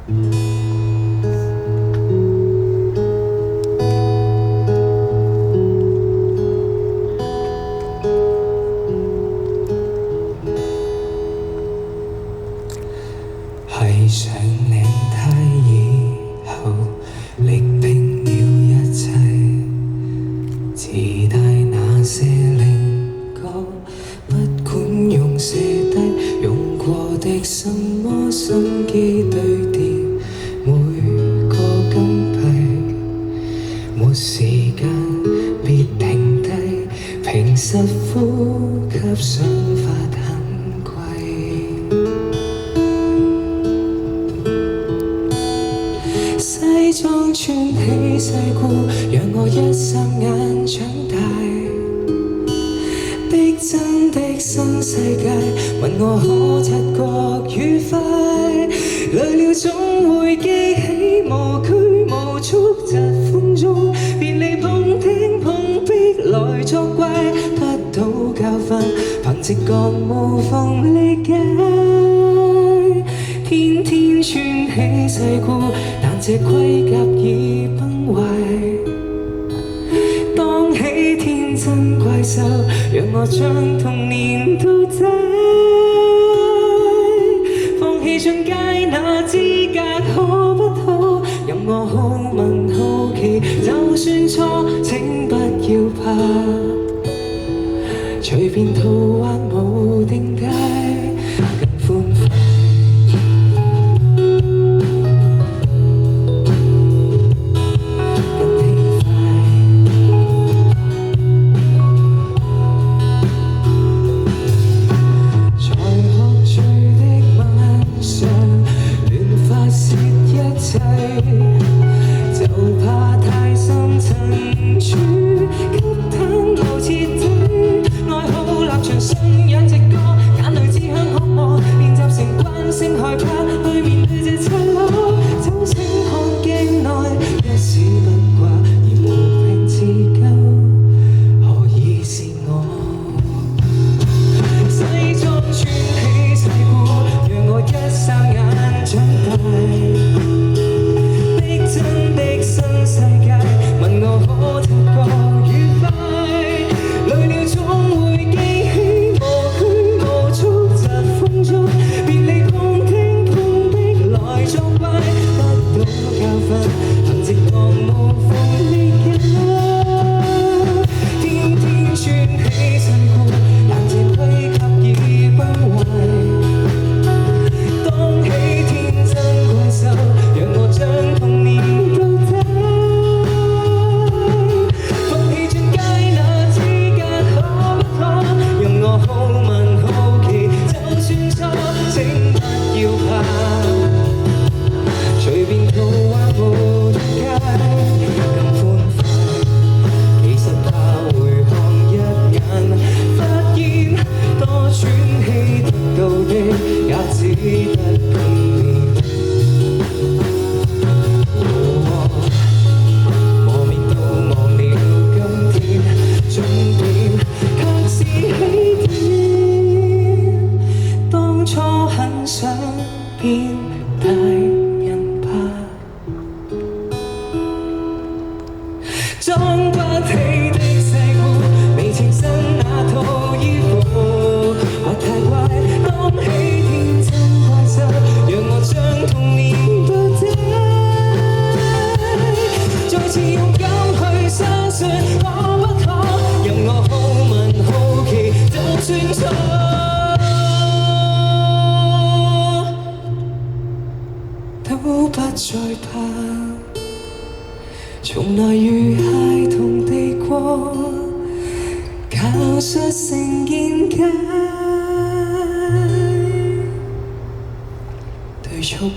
繫上領呔以後，歷拼了一切，自帶那些靈歌，不管用寫低用過的什麼心機堆疊，每個金幣，沒時間別停低，平實呼吸想法很貴。西裝穿起世故，讓我一霎眼長大。逼真的新世界，問我可察覺愉快。累了總會記起無拘無束疾風中，別離碰聽碰壁來作怪，得到教訓，憑直覺無縫理解。天天穿起世故，但這盔甲已崩壞。當起天真怪獸，讓我將童年都擠。放棄進階那資格可不可？任我好問好奇，就算錯請不要怕，隨便圖畫無定界，更寬闊。就怕太深沉處，給坦露徹底。愛好立場信仰直覺，眼淚只向渴望，練習成慣性害怕去面對這赤裸。酒醒看鏡內，一絲不掛而無凭自救，何以是我？西裝穿起世故，讓我一霎眼長大。真的新世界，問我可察覺愉快。累了總會記起無拘無束疾風中，別離碰聽碰壁來作怪，得到教訓，憑直覺無縫理解。天天穿起世故，但這盔甲已崩壞。當起天真怪獸，讓我將童年隨便圖畫無定界，更寬闊。其實怕回看一眼，發現多喘氣得到的，也只得碰面。磨面都忘了今天，終點卻是起點。當初很想變大人吧，裝不起的世故，未情身那套衣服，或太怪。當起天真怪獸，讓我將童年都擠。再次勇敢去相信可不可，任我好問好奇，就算錯。都不再怕，從來如孩童地過，教出成見解，對觸。